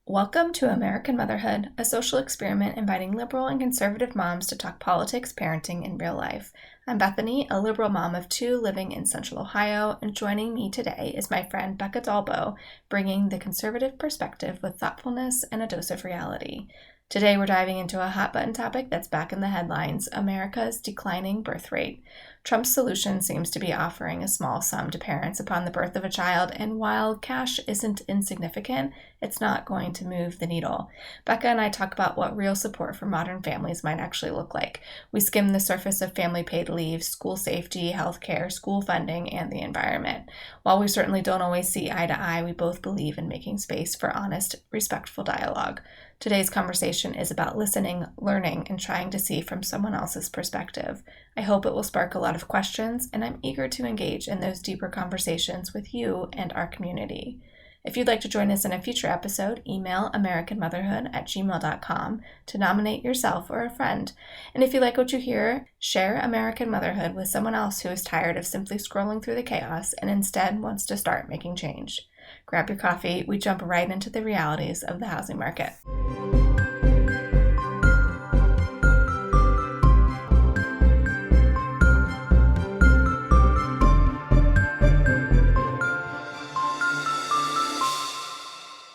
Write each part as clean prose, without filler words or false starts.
Welcome to American Motherhood, a social experiment inviting liberal and conservative moms to talk politics, parenting, and real life. I'm Bethany, a liberal mom of two living in Central Ohio, and joining me today is my friend Becca Dolbow, bringing the conservative perspective with thoughtfulness and a dose of reality. Today we're diving into a hot-button topic that's back in the headlines, America's declining birth rate. Trump's solution seems to be offering a small sum to parents upon the birth of a child, and while cash isn't insignificant, it's not going to move the needle. Becca and I talk about what real support for modern families might actually look like. We skim the surface of family paid leave, school safety, healthcare, school funding, and the environment. While we certainly don't always see eye to eye, we both believe in making space for honest, respectful dialogue. Today's conversation is about listening, learning, and trying to see from someone else's perspective. I hope it will spark a lot of questions, and I'm eager to engage in those deeper conversations with you and our community. If you'd like to join us in a future episode, email AmericanMotherhood@gmail.com to nominate yourself or a friend. And if you like what you hear, share American Motherhood with someone else who is tired of simply scrolling through the chaos and instead wants to start making change. Grab your coffee, we jump right into the realities of the housing market.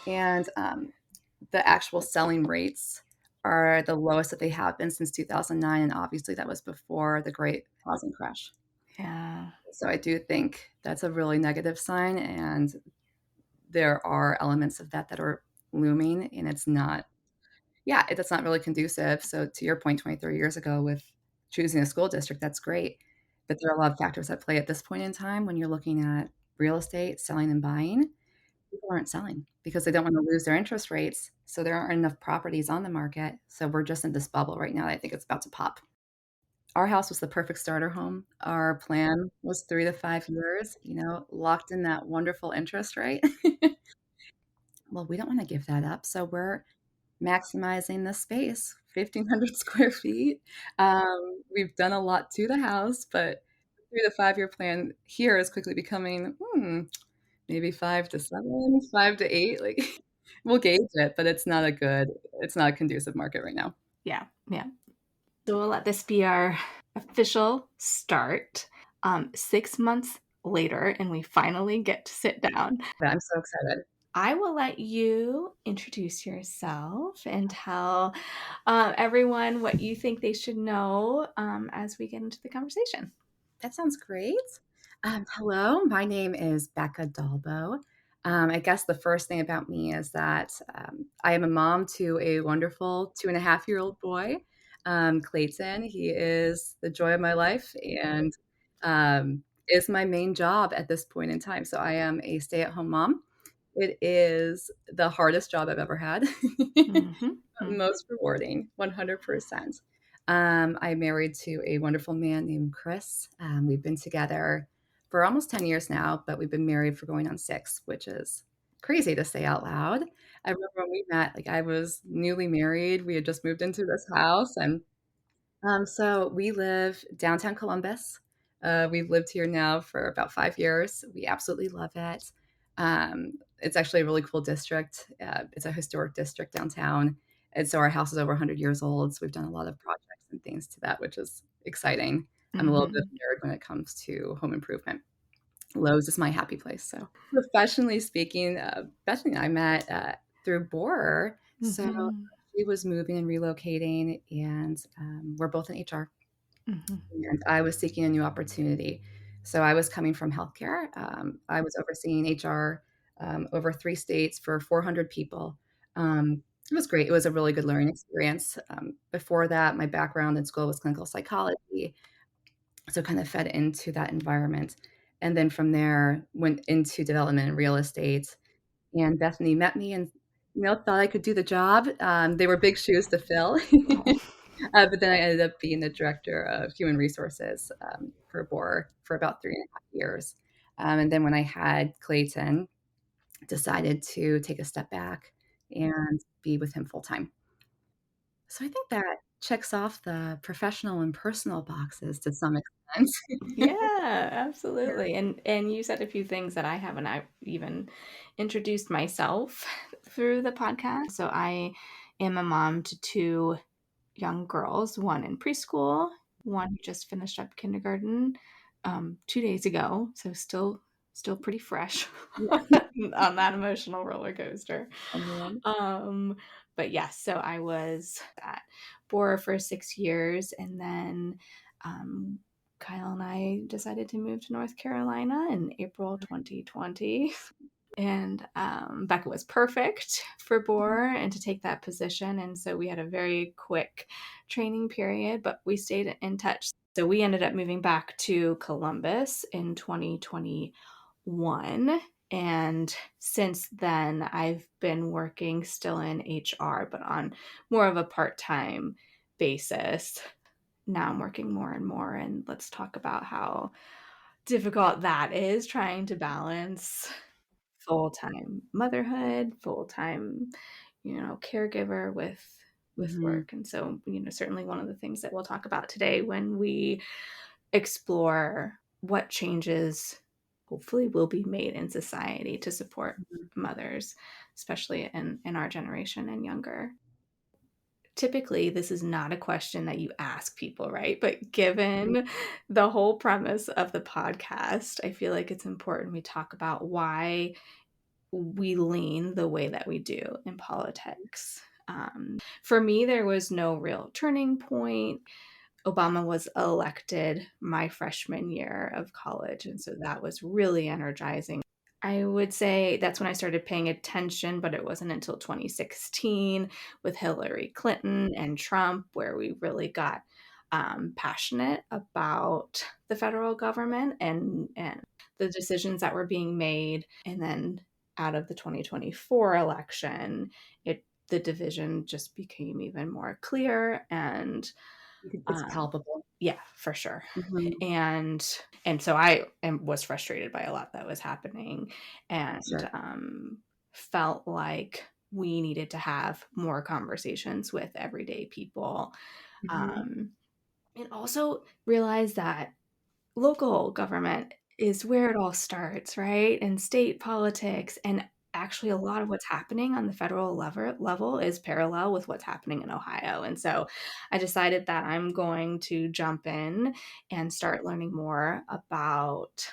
And the actual selling rates are the lowest that they have been since 2009, and obviously that was before the great housing crash. Yeah. So I do think that's a really negative sign, and there are elements of that that are looming, and it's not that's not really conducive. So to your point, 20, 30 years ago with choosing a school district, that's great, but there are a lot of factors at play at this point in time when you're looking at real estate, selling and buying. People aren't selling because they don't wanna lose their interest rates, so there aren't enough properties on the market, so we're just in this bubble right now that I think it's about to pop. Our house was the perfect starter home. Our plan was 3 to 5 years, locked in that wonderful interest rate. Well, we don't wanna give that up, so we're maximizing the space, 1,500 square feet. We've done a lot to the house, but 3 to 5-year plan here is quickly becoming, maybe 5 to 7, 5 to 8, like, we'll gauge it, but it's not a conducive market right now. Yeah. So we'll let this be our official start. 6 months later, and we finally get to sit down. But I'm so excited. I will let you introduce yourself and tell everyone what you think they should know as we get into the conversation. That sounds great. Hello, my name is Becca Dolbow. I guess the first thing about me is that I am a mom to a wonderful 2.5-year-old boy, Clayton. He is the joy of my life and is my main job at this point in time. So I am a stay-at-home mom. It is the hardest job I've ever had, Mhm, but mhm. most rewarding, 100%. I'm married to a wonderful man named Chris. We've been together for almost 10 years now, but we've been married for going on 6, which is crazy to say out loud. I remember when we met, like, I was newly married. We had just moved into this house, and so we live downtown Columbus. We've lived here now for about 5 years. We absolutely love it. It's actually a really cool district. It's a historic district downtown, and so our house is over 100 years old, so we've done a lot of projects and things to that, which is exciting. I'm a little bit of Mhm. a nerd when it comes to home improvement. Lowe's is my happy place, so professionally speaking, Bethany and I met, through Borer. So Mhm. she was moving and relocating, and, we're both in HR, Mhm. and I was seeking a new opportunity. So I was coming from healthcare. I was overseeing HR, over 3 states for 400 people. It was great. It was a really good learning experience. Before that, my background in school was clinical psychology, so kind of fed into that environment. And then from there, went into development and real estate, and Bethany met me and, thought I could do the job. They were big shoes to fill. Oh. But then I ended up being the director of human resources, for Bohr for about 3.5 years. And then when I had Clayton, decided to take a step back and be with him full time. So I think that checks off the professional and personal boxes to some extent. Yeah, Yeah. absolutely. And you said a few things that I haven't. I even introduced myself through the podcast. So I am a mom to two young girls, one in preschool, one who just finished up kindergarten 2 days ago. So still pretty fresh Yeah. on that emotional roller coaster. Oh, man. Um, but yes, so I was at Bora for 6 years, and then um, Kyle and I decided to move to North Carolina in April 2020. And Becca was perfect for Boer and to take that position. And so we had a very quick training period, but we stayed in touch. So we ended up moving back to Columbus in 2021. And since then, I've been working still in HR, but on more of a part time basis. Now I'm working more and more. And let's talk about how difficult that is trying to balance full-time motherhood, full-time, caregiver with Mhm. work. And so, certainly one of the things that we'll talk about today when we explore what changes hopefully will be made in society to support Mhm. mothers, especially in our generation and younger. Typically, this is not a question that you ask people, right? But Mhm. given the whole premise of the podcast, I feel like it's important we talk about why we lean the way that we do in politics. For me, there was no real turning point. Obama was elected my freshman year of college, and so that was really energizing. I would say that's when I started paying attention, but it wasn't until 2016 with Hillary Clinton and Trump where we really got passionate about the federal government and the decisions that were being made. And then out of the 2024 election, the division just became even more clear and It's um, palpable. yeah, for sure. Mhm. And so was frustrated by a lot that was happening and Sure. felt like we needed to have more conversations with everyday people. Mhm. Um, and also realize that local government is where it all starts, right? And state politics. And actually, a lot of what's happening on the federal level is parallel with what's happening in Ohio. And so I decided that I'm going to jump in and start learning more about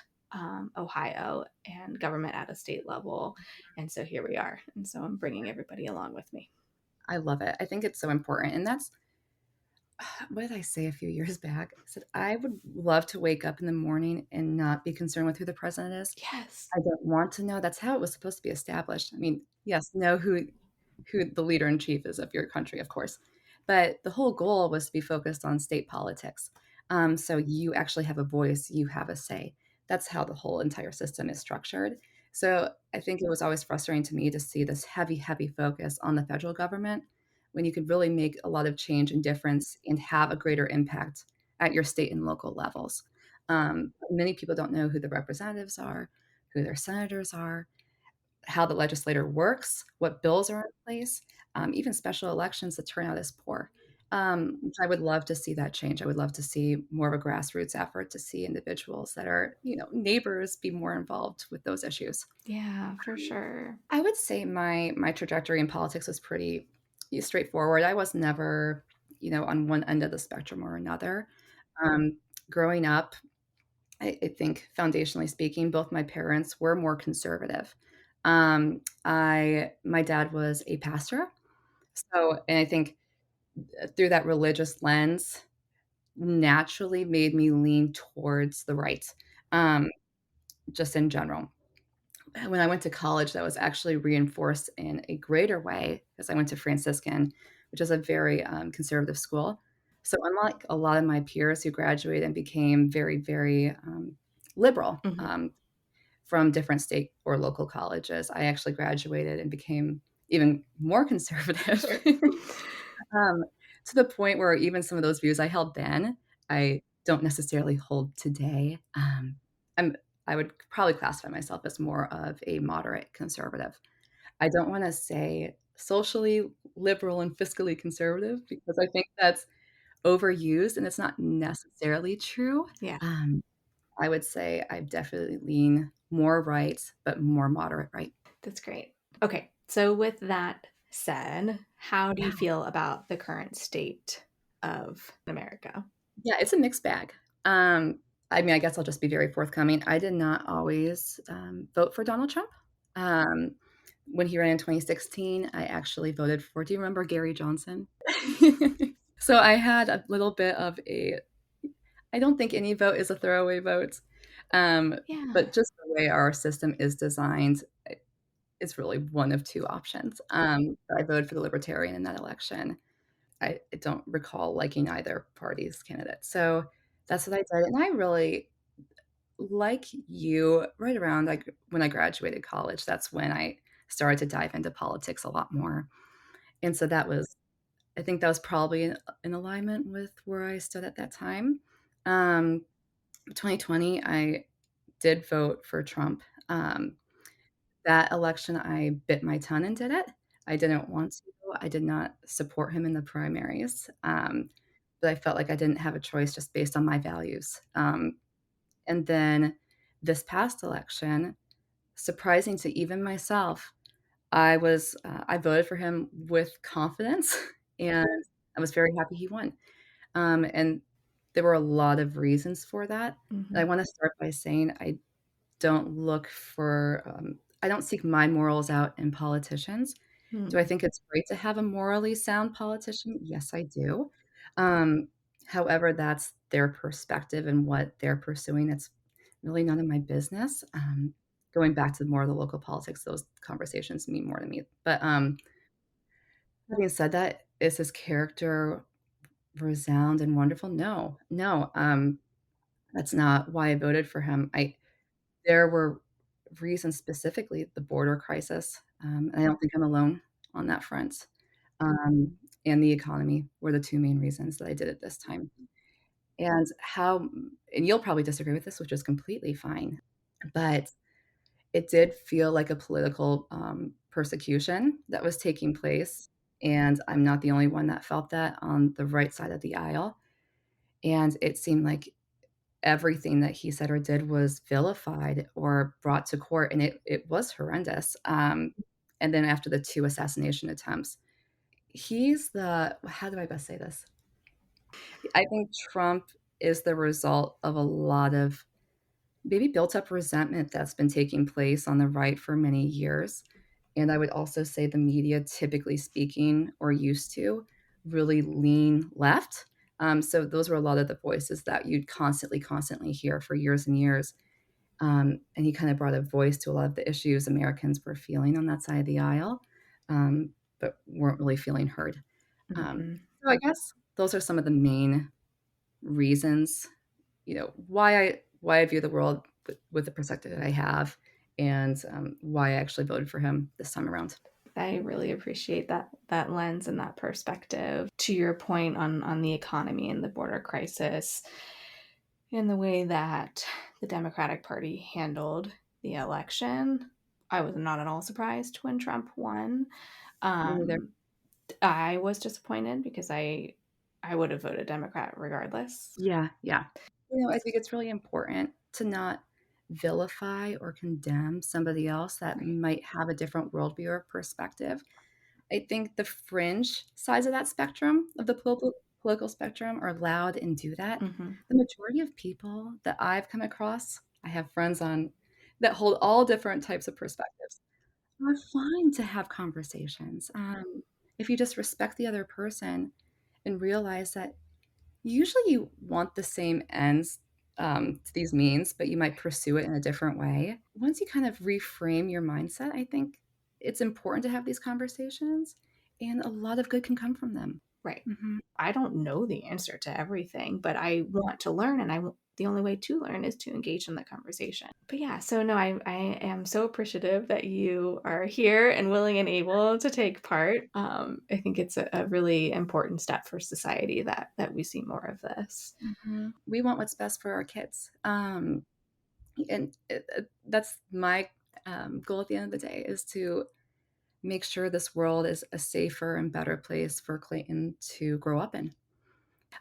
Ohio and government at a state level. And so here we are. And so I'm bringing everybody along with me. I love it. I think it's so important, and that's what did I say a few years back? I said, "I would love to wake up in the morning and not be concerned with who the president is. Yes. I don't want to know." That's how it was supposed to be established. I mean, yes, know who the leader in chief is of your country, of course, but the whole goal was to be focused on state politics. So you actually have a voice, you have a say. That's how the whole entire system is structured. So I think it was always frustrating to me to see this heavy, heavy focus on the federal government when you could really make a lot of change and difference and have a greater impact at your state and local levels. Many people don't know who the representatives are, who their senators are, how the legislator works, what bills are in place, even special elections, the turnout is poor. Which I would love to see that change. I would love to see more of a grassroots effort to see individuals that are, neighbors be more involved with those issues. Yeah, for sure. I would say my trajectory in politics was pretty straightforward. I was never, on one end of the spectrum or another. Growing up, I think foundationally speaking, both my parents were more conservative. My dad was a pastor, so and I think through that religious lens, naturally made me lean towards the right, um, just in general. When I went to college, that was actually reinforced in a greater way because I went to Franciscan, which is a very, conservative school. So unlike a lot of my peers who graduated and became very, very, liberal, Mhm. from different state or local colleges, I actually graduated and became even more conservative, Sure. um, to the point where even some of those views I held then, I don't necessarily hold today. I'm I would probably classify myself as more of a moderate conservative. I don't wanna say socially liberal and fiscally conservative because I think that's overused and it's not necessarily true. Yeah, Um, I would say I definitely lean more right, but more moderate right. that's great. Okay, so with that said, how do Yeah. you feel about the current state of America? Yeah, it's a mixed bag. Um, I mean, I guess I'll just be very forthcoming. I did not always vote for Donald Trump. Um, when he ran in 2016, I actually voted for, do you remember Gary Johnson? So I had a little bit of a, I don't think any vote is a throwaway vote. Um, Yeah. but just the way our system is designed, it's really one of two options. I voted for the Libertarian in that election. I don't recall liking either party's candidate. So that's what I did. And I really, like you, right around like when I graduated college, that's when I started to dive into politics a lot more. And so that was, I think that was probably in alignment with where I stood at that time. Um, 2020, I did vote for Trump. That election, I bit my tongue and did it. I didn't want to. I did not support him in the primaries, but I felt like I didn't have a choice just based on my values. And then this past election, surprising to even myself, I voted for him with confidence, and I was very happy he won. And there were a lot of reasons for that. And I Mhm. want to start by saying don't look for, I don't seek my morals out in politicians. Do I Mm. think it's great to have a morally sound politician? Yes, I do. Um, However, that's their perspective and what they're pursuing. It's really none of my business. Going back to more of the local politics, those conversations mean more to me. But having said that, is his character resound and wonderful? No, no. That's not why I voted for him. I There were reasons, specifically the border crisis, and I don't think I'm alone on that front, and the economy were the 2 main reasons that I did it this time. And and you'll probably disagree with this, which is completely fine, but it did feel like a political, persecution that was taking place, and I'm not the only one that felt that on the right side of the aisle, and it seemed like everything that he said or did was vilified or brought to court, and it was horrendous. And then after the 2 assassination attempts, he's the how do I best say this? I think Trump is the result of a lot of maybe built up resentment that's been taking place on the right for many years. And I would also say the media, typically speaking, or used to, really lean left. So those were a lot of the voices that you'd constantly hear for years and years. And he kind of brought a voice to a lot of the issues Americans were feeling on that side of the aisle, but weren't really feeling heard. Um, Mhm. so I guess those are some of the main reasons, why I view the world with the perspective that I have, and why I actually voted for him this time around. I really appreciate that lens and that perspective. To your point on the economy and the border crisis and the way that the Democratic Party handled the election, I was not at all surprised when Trump won. Me neither. Um, I was disappointed because I would have voted Democrat regardless. Yeah, yeah. I think it's really important to not vilify or condemn somebody else that Right. might have a different worldview or perspective. I think the fringe sides of that spectrum, of the political spectrum, are loud and do that. Hmm. The majority of people that I've come across, I have friends on that hold all different types of perspectives, are fine to have conversations. If you just respect the other person and realize that usually you want the same ends to these means, but you might pursue it in a different way. Once you kind of reframe your mindset, I think it's important to have these conversations, and a lot of good can come from them. Right. Mhm. I don't know the answer to everything, but I want to learn, and the only way to learn is to engage in the conversation. But yeah, so no, I am so appreciative that you are here and willing and able to take part. I think it's a really important step for society that we see more of this. Mhm. We want what's best for our kids, and that's my goal at the end of the day is to make sure this world is a safer and better place for Clayton to grow up in.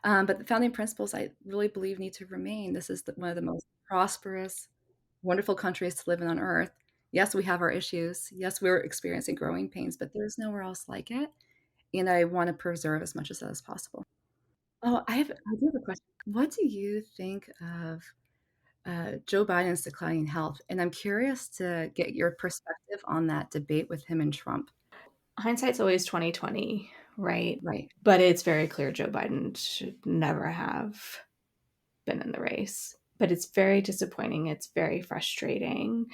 But the founding principles I really believe need to remain. This is one of the most prosperous, wonderful countries to live in on earth. Yes, we have our issues. Yes, we're experiencing growing pains, but there's nowhere else like it. And I want to preserve as much of that as possible. Oh, I do have a question. What do you think of Joe Biden's declining health? And I'm curious to get your perspective on that debate with him and Trump. Hindsight's always 2020, right? Right. But it's very clear Joe Biden should never have been in the race. But it's very disappointing. It's very frustrating.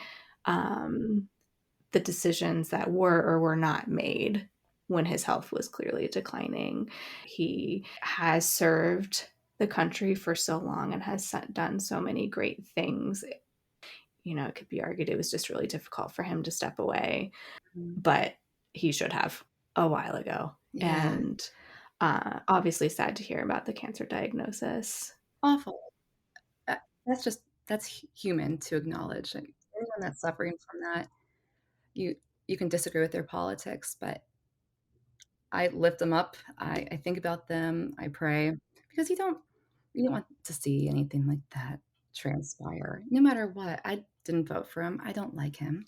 The decisions that were or were not made when his health was clearly declining. He has served the country for so long and has done so many great things. You know, it could be argued it was just really difficult for him to step away, Mhm. but he should have a while ago. Yeah. And obviously sad to hear about the cancer diagnosis. Awful. That's human to acknowledge. Like, anyone that's suffering from that, you you can disagree with their politics, but I lift them up. I think about them. I pray because you don't want to see anything like that transpire. No matter what, I didn't vote for him. I don't like him.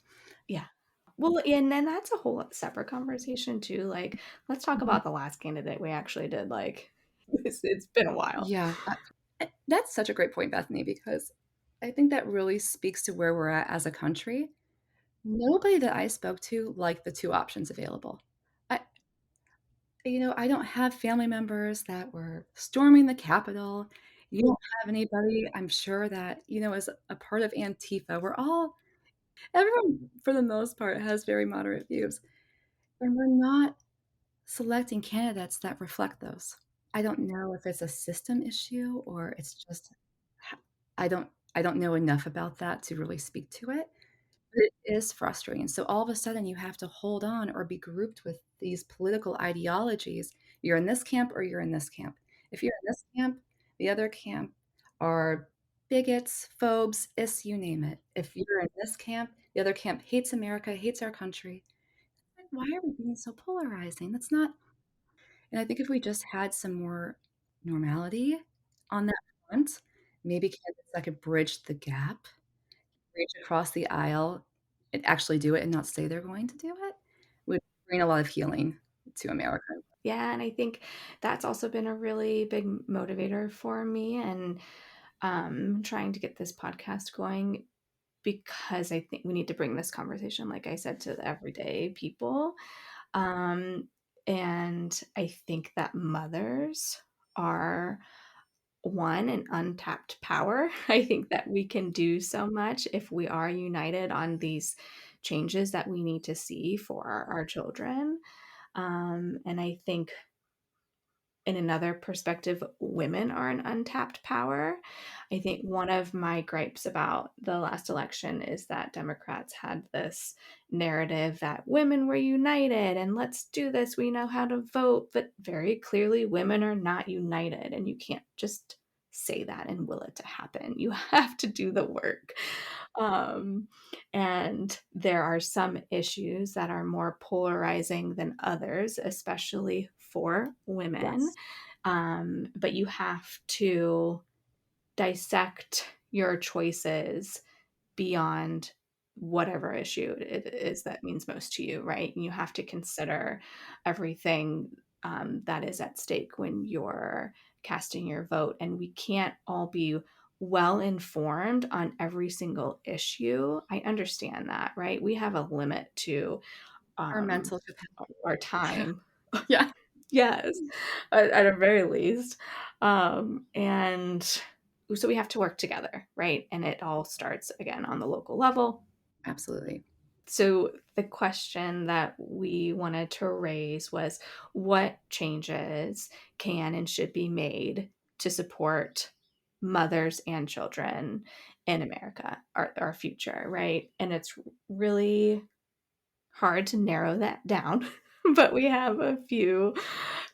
Yeah. Well, and then that's a whole separate conversation too. Like, let's talk Mhm. about the last candidate we actually did. Like, it's been a while. Yeah, that's such a great point, Bethany, because I think that really speaks to where we're at as a country. Nobody that I spoke to liked the two options available. I, I don't have family members that were storming the Capitol. You don't have anybody, I'm sure, that, is a part of Antifa. Everyone, for the most part, has very moderate views. And we're not selecting candidates that reflect those. I don't know if it's a system issue or it's just, I don't, I don't know enough about that to really speak to it. But it is frustrating. So all of a sudden you have to hold on or be grouped with these political ideologies. You're in this camp or you're in this camp. If you're in this camp, the other camp are bigots, phobes, is you name it. If you're in this camp, the other camp hates America, hates our country. Like, why are we being so polarizing? That's not. And I think if we just had some more normality on that front, maybe candidates that could bridge the gap, reach across the aisle and actually do it and not say they're going to do it, would bring a lot of healing to America. Yeah, and I think that's also been a really big motivator for me and trying to get this podcast going because I think we need to bring this conversation, like I said, to the everyday people. Um, and I think that mothers are one an untapped power. I think that we can do so much if we are united on these changes that we need to see for our children. And I think in another perspective, women are an untapped power. I think one of my gripes about the last election is that Democrats had this narrative that women were united and let's do this. We know how to vote. But very clearly, women are not united. And you can't just say that and will it to happen. You have to do the work. Um, and there are some issues that are more polarizing than others, especially for women. Yes. But you have to dissect your choices beyond whatever issue it is that means most to you, right? And you have to consider everything that is at stake when you're casting your vote. And we can't all be well informed on every single issue. I understand that, right? We have a limit to Our um, mental capacity. our time. Yeah, Yes, at a very least. And so we have to work together, right? And it all starts again on the local level. absolutely. So the question that we wanted to raise was what changes can and should be made to support mothers and children in America, our future, right? And it's really hard to narrow that down, but we have a few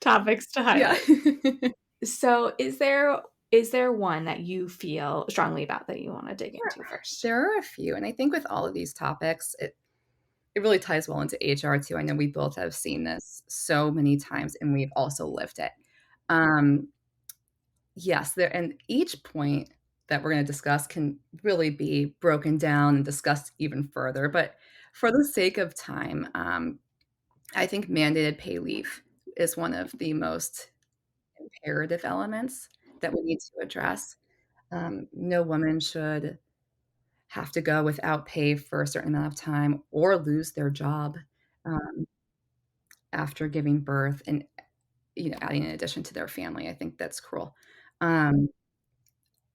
topics to Yeah. highlight. So, is there one that you feel strongly about that you want to dig into first? There are a few, and I think with all of these topics, it it really ties well into HR too. I know we both have seen this so many times, and we've also lived it. Um, yes, there and each point that we're gonna discuss can really be broken down and discussed even further, but for the sake of time, I think mandated pay leave is one of the most imperative elements that we need to address. No woman should have to go without pay for a certain amount of time or lose their job, um, after giving birth and, adding an addition to their family. I think that's cruel. Um,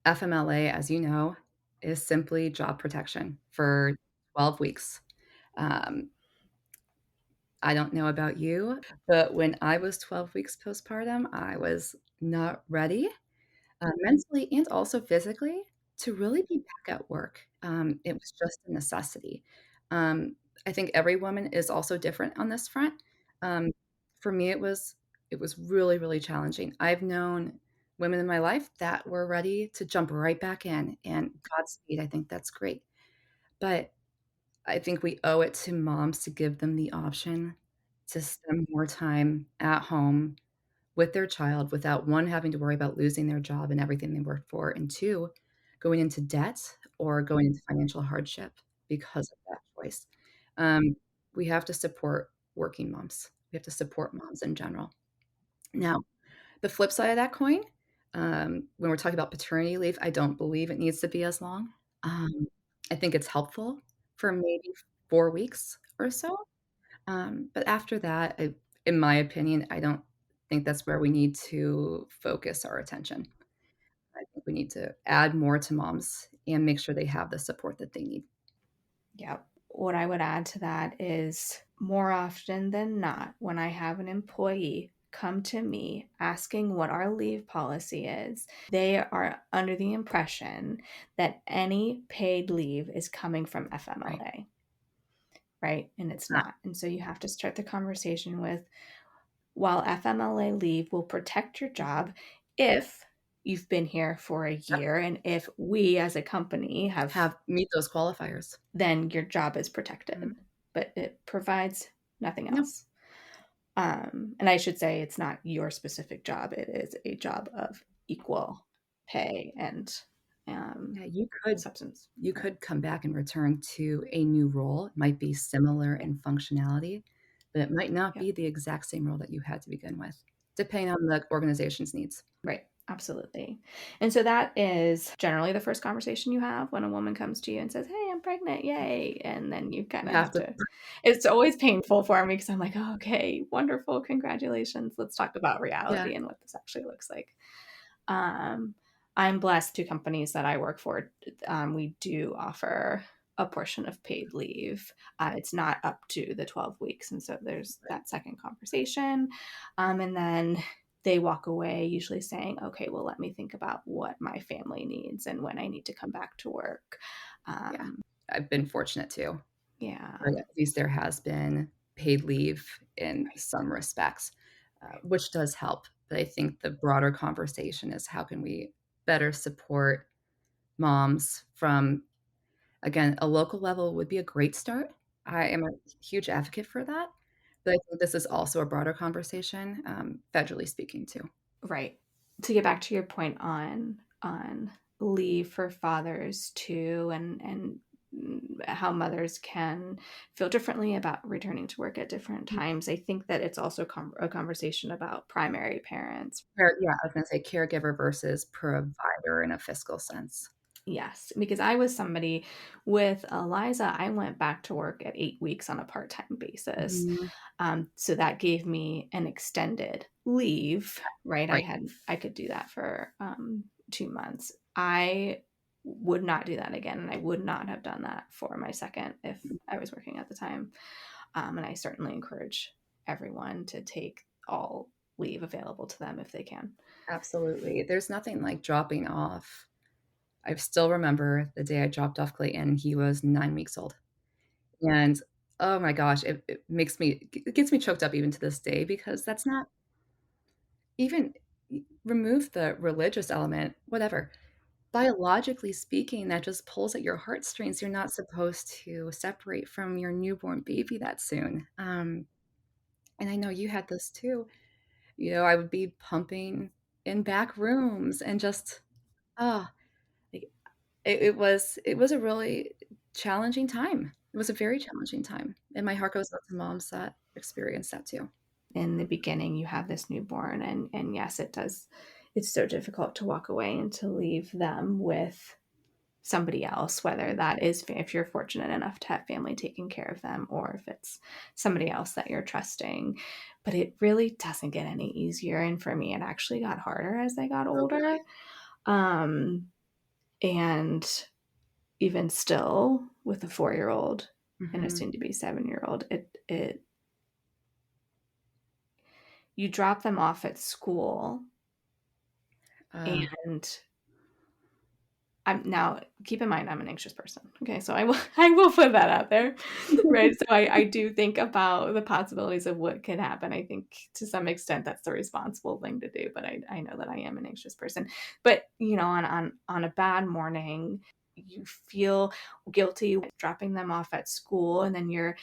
FMLA, as you know, is simply job protection for 12 weeks. Um, I don't know about you, but when I was 12 weeks postpartum, I was not ready, mentally and also physically, to really be back at work. It was just a necessity. Um, I think every woman is also different on this front. Um, for me, it was really, really challenging. I've known women in my life that were ready to jump right back in, and Godspeed, I think that's great. But I think we owe it to moms to give them the option to spend more time at home with their child without, 1, having to worry about losing their job and everything they worked for, and 2, going into debt or going into financial hardship because of that choice. Um, we have to support working moms. We have to support moms in general. Now, the flip side of that coin, when we're talking about paternity leave, I don't believe it needs to be as long. Um, I think it's helpful for maybe 4 weeks or so, but after that, in my opinion, I don't think that's where we need to focus our attention. I think we need to add more to moms and make sure they have the support that they need. Yeah. What I would add to that is more often than not, when I have an employee come to me asking what our leave policy is, they are under the impression that any paid leave is coming from Right. FMLA, right? And It's it's not. not. And so you have to start the conversation with, while FMLA leave will protect your job if you've been here for a Yep. year and if we as a company have, Have meet those qualifiers. then your job is protected, Mhm. but it provides nothing No. else. And I should say it's not your specific job, it is a job of equal pay and Yeah, substance. you Right. could come back and return to a new role. It might be similar Right. in functionality, but it might not Yep. be the exact same role that you had to begin with, depending on the organization's needs. Right. Absolutely. And so that is generally the first conversation you have when a woman comes to you and says, "Hey, I'm pregnant. Yay." And then you kind You of have have to. to, it's always painful for me because I'm like, oh, okay, wonderful. Congratulations. Let's talk about Yeah. reality and what this actually looks like. Um, I'm blessed, to companies that I work for, we do offer a portion of paid leave. It's not up to the 12 weeks. And so there's Right. that second conversation. And then they walk away usually saying, okay, well, let me think about what my family needs and when I need to come back to work. Yeah. Um, I've been fortunate too, yeah. but at least there has been paid leave in Right. some respects, Right. which does help. But I think the broader conversation is how can we better support moms from, again, a local level would be a great start. I am a huge advocate for that, but I think this is also a broader conversation, federally speaking too. Right. To get back to your point on leave for fathers too, and how mothers can feel differently about returning to work at different Mhm. times. I think that it's also a conversation about primary parents. Yeah, I was gonna say caregiver versus provider in a fiscal sense. Yes, because I was somebody with Eliza, I went back to work at 8 weeks on a part time basis. Mhm. So that gave me an extended leave, right? Right. I could do that for 2 months. I would not do that again, and I would not have done that for my second if I was working at the time. And I certainly encourage everyone to take all leave available to them if they can. Absolutely. There's nothing like dropping off. I still remember the day I dropped off Clayton, and he was 9 weeks old, and, oh my gosh, it gets me choked up even to this day because that's not even remove the religious element, whatever. biologically speaking, that just pulls at your heartstrings. You're not supposed to separate from your newborn baby that soon. And I know you had this too. I would be pumping in back rooms and just, ah, like, it was a really challenging time. It was a very challenging time, and my heart goes out to moms that experienced that too. In the beginning, you have this newborn, and yes, it does. It's so difficult to walk away and to leave them with somebody else, whether that is if you're fortunate enough to have family taking care of them or if it's somebody else that you're trusting. But it really doesn't get any easier. And for me, it actually got harder as I got Oh, older. really? And even still, with a 4-year old and a Mhm. soon to be 7-year old, it you drop them off at school Uh, and I'm now keep in mind I'm an anxious person. Okay, so I will put that out there, right? So I do think about the possibilities of what could happen. I think to some extent that's the responsible thing to do, but I know that I am an anxious person. But on a bad morning, you feel guilty dropping them off at school, and then you're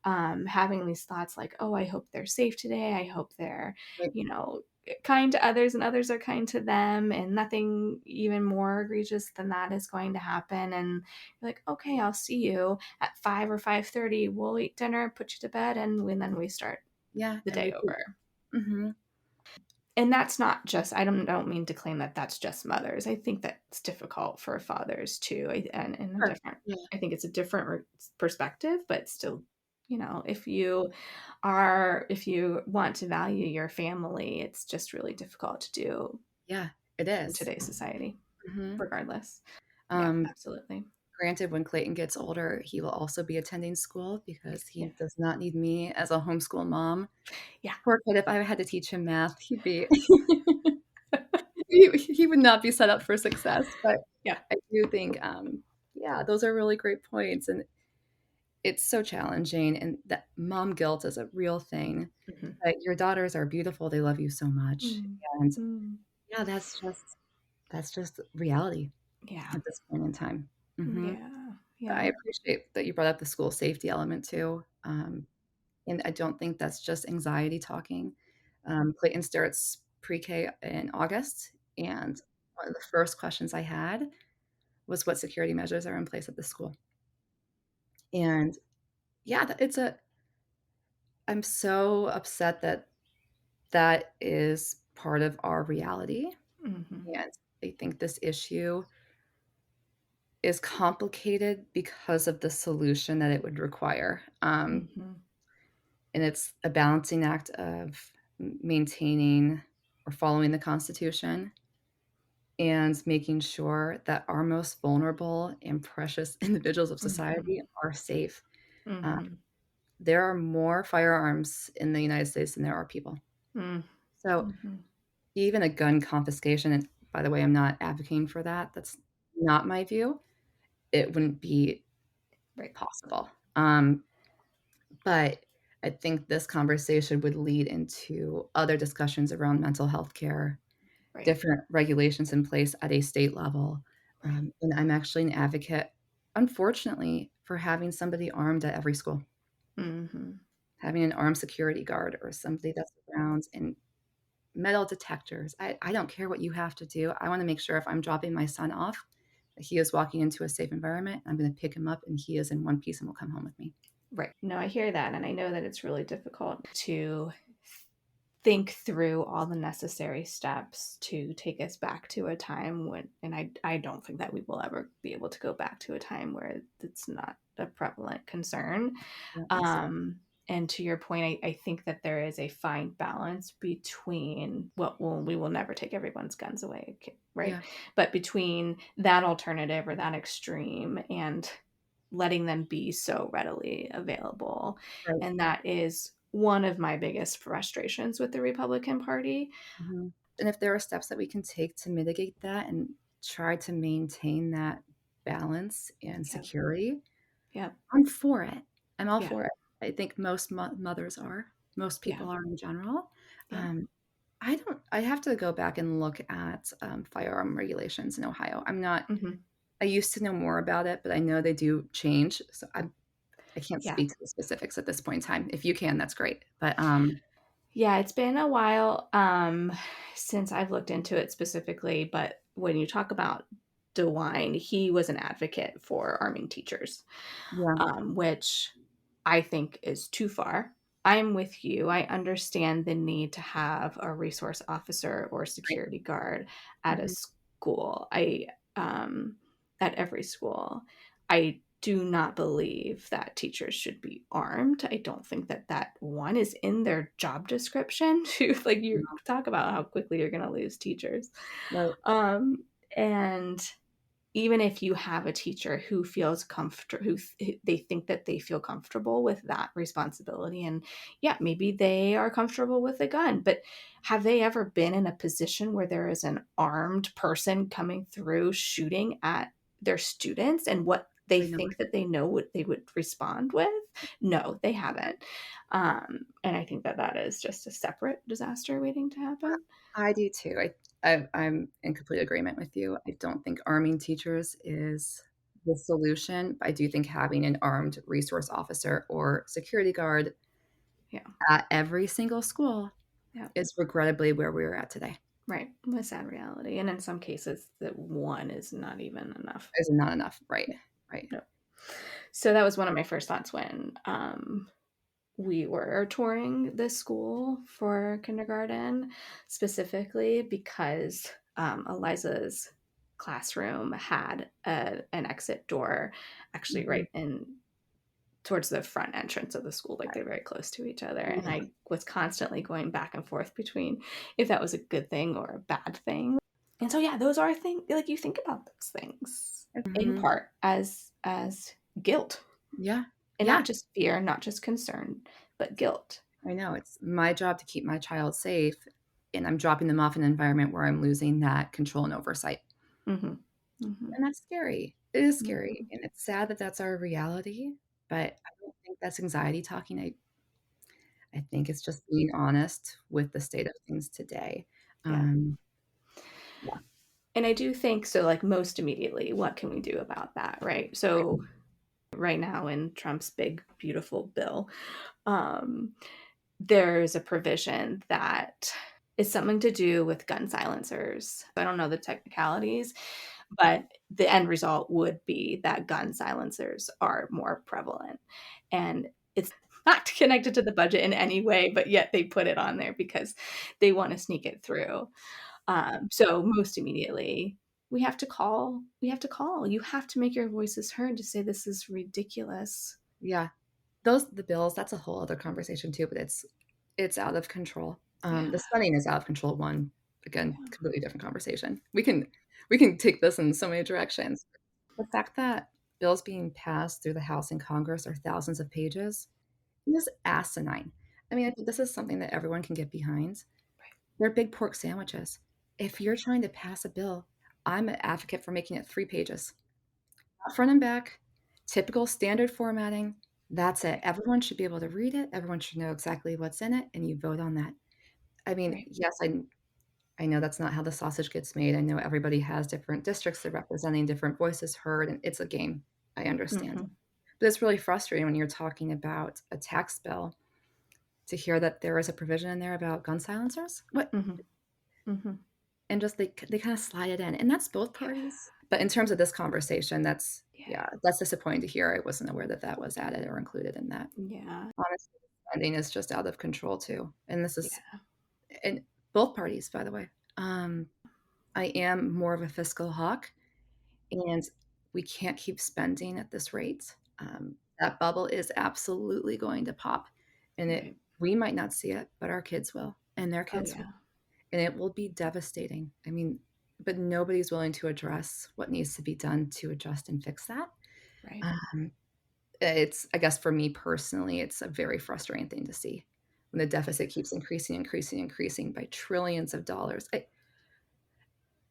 having these thoughts like, oh, I hope they're safe today. I hope they're, right. you know, kind to others and others are kind to them. And nothing even more egregious than that is going to happen. And you're like, okay, I'll see you at 5 or 5:30. We'll eat dinner, put you to bed, and then we start Yeah, the and day repeat. over. Mhm. And that's not just, I don't mean to claim that that's just mothers. I think that's difficult for fathers too. And a Sure. different, Yeah, I think it's a different perspective, but still, if you want to value your family, it's just really difficult to do yeah, it in is. today's society, Mhm. regardless. Yeah, Um, absolutely. Granted, when Clayton gets older, he will also be attending school because Yeah. he does not need me as a homeschool mom. Yeah. Poor kid, if I had to teach him math, he'd be he would not be set up for success, but Yeah. I do think, yeah, those are really great points, and it's so challenging, and that mom guilt is a real thing, Mhm. but your daughters are beautiful, they love you so much, Mm. and Mm. yeah, that's just reality Yeah. at this point in time. Mhm. Yeah. I Yeah. appreciate that you brought up the school safety element too, and I don't think that's just anxiety talking. Clayton starts pre-K in August, and one of the first questions I had was what security measures are in place at the school. And yeah, I'm so upset that that is part of our reality. Mhm. And I think this issue is complicated because of the solution that it would require. Mhm. And it's a balancing act of maintaining or following the Constitution and making sure that our most vulnerable and precious individuals of society Mhm. are safe. Uh, Mhm. there are more firearms in the United States than there are people. Mm. So Mhm. even a gun confiscation, and by the way, I'm not advocating for that. That's not my view. It wouldn't be Right. possible. But I think this conversation would lead into other discussions around mental health care, Right. different regulations in place at a state level. Right. And I'm actually an advocate, unfortunately, for having somebody armed at every school, Mhm. having an armed security guard or somebody that's around and metal detectors. I don't care what you have to do. I want to make sure if I'm dropping my son off, that he is walking into a safe environment. I'm going to pick him up and he is in one piece and will come home with me. Right. No, I hear that, and I know that it's really difficult to think through all the necessary steps to take us back to a time when, and I don't think that we will ever be able to go back to a time where it's not a prevalent concern. I don't think so. And to your point, I think that there is a fine balance between we will never take everyone's guns away, right? Yeah. But between that alternative or that extreme and letting them be so readily available. Right. And that is one of my biggest frustrations with the Republican Party. Mhm. And if there are steps that we can take to mitigate that and try to maintain that balance and Yeah. security, Yeah. I'm for it. I'm all Yeah. for it. I think most mothers are. Most Yeah. people are in general. Yeah. I have to go back and look at firearm regulations in Ohio. Mhm. I used to know more about it, but I know they do change. So I can't Yeah. speak to the specifics at this point in time. If you can, that's great. But Yeah, it's been a while since I've looked into it specifically, but when you talk about DeWine, he was an advocate for arming teachers, yeah, which I think is too far. I'm with you. I understand the need to have a resource officer or right. security guard at a Mhm. school. Um, at every school. I do not believe that teachers should be armed. I don't think that that one is in their job description. To like you talk about how quickly you're going to lose teachers. Right. Um, and even if you have a teacher who feels comfortable, they think that they feel comfortable with that responsibility, and yeah, maybe they are comfortable with a gun, but have they ever been in a position where there is an armed person coming through shooting at their students and what they I know. think that they know what they would respond with? No, they haven't. And I think that that is just a separate disaster waiting to happen. I do too. I'm in complete agreement with you. I don't think arming teachers is the solution. But I do think having an armed resource officer or security guard Yeah. at every single school Yeah. is regrettably where we're at today. Right. A sad reality. And in some cases, that one is not even enough. Is not enough. Right. Right. No. So that was one of my first thoughts when we were touring this school for kindergarten, specifically because Eliza's classroom had an exit door actually Mhm. right in towards the front entrance of the school, like they're very close to each other. And Yeah. I was constantly going back and forth between if that was a good thing or a bad thing. And so yeah, those are things like you think about those things in Mhm. part as guilt. Yeah. And Yeah. not just fear, not just concern, but guilt. I know. It's my job to keep my child safe, and I'm dropping them off in an environment where I'm losing that control and oversight. Mhm. Mhm. And that's scary. It is scary, Mhm. and it's sad that that's our reality, but I don't think that's anxiety talking. I think it's just being honest with the state of things today. Yeah. Um, yeah, And I do think so, like, most immediately, what can we do about that, right? So, right now in Trump's big, beautiful bill, um, there's a provision that is something to do with gun silencers. I don't know the technicalities, but the end result would be that gun silencers are more prevalent. And it's not connected to the budget in any way, but yet they put it on there because they want to sneak it through. So most immediately, we have to call. You have to make your voices heard to say this is ridiculous. yeah. The bills, that's a whole other conversation too, but it's out of control. Yeah. The spending is out of control, one, again, Yeah. completely different conversation. We can take this in so many directions. The fact that bills being passed through the House and Congress are thousands of pages is asinine. I mean, I think this is something that everyone can get behind. Right. They're big pork sandwiches. If you're trying to pass a bill, I'm an advocate for making it 3 pages. Front and back, typical standard formatting. That's it. Everyone should be able to read it. Everyone should know exactly what's in it, and you vote on that. I mean, Right. yes, I know that's not how the sausage gets made. I know everybody has different districts they're representing, different voices heard, and it's a game. I understand. Mhm. But it's really frustrating when you're talking about a tax bill to hear that there is a provision in there about gun silencers. What? Mhm. Mhm. And just they kind of slide it in, and that's both Yeah. parties. But in terms of this conversation, that's Yeah. yeah, that's disappointing to hear. I wasn't aware that that was added or included in that. Yeah. Honestly, spending is just out of control too, and this is Yeah. in both parties, by the way. Um, I am more of a fiscal hawk, and we can't keep spending at this rate. That bubble is absolutely going to pop, and it Right. we might not see it, but our kids will, and their Oh, kids will. yeah. And it will be devastating. I mean, but nobody's willing to address what needs to be done to adjust and fix that. Right. Um, it's, I guess, for me personally, it's a very frustrating thing to see when the deficit keeps increasing, increasing, increasing by trillions of dollars.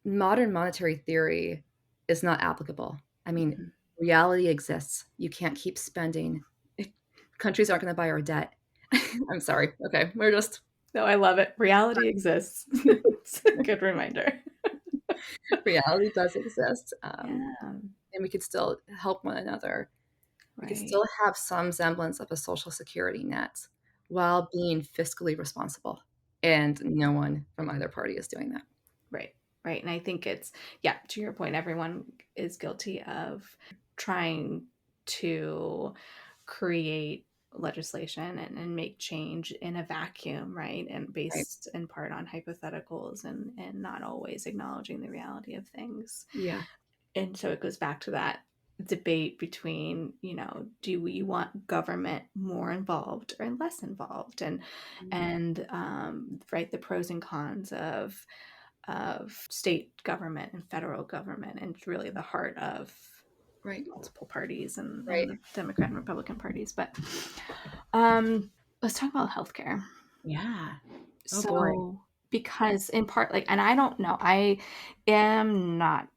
Modern monetary theory is not applicable. I mean, Mhm. reality exists. You can't keep spending. Countries aren't going to buy our debt. I'm sorry. Okay, we're just. No, I love it. Reality exists. It's a good reminder. Reality does exist, Yeah, and we could still help one another. We could right. still have some semblance of a social security net while being fiscally responsible, and no one from either party is doing that. Right. Right. And I think it's, yeah, to your point, everyone is guilty of trying to create legislation and make change in a vacuum, right? And Right. based in part on hypotheticals and not always acknowledging the reality of things. Yeah. And so it goes back to that debate between, do we want government more involved or less involved, Mhm. and right, the pros and cons of state government and federal government, and really the heart of Right. multiple parties and Right. the Democrat and Republican parties. But let's talk about healthcare. Yeah. Oh, boy. So, because in part, like, and I don't know, I am not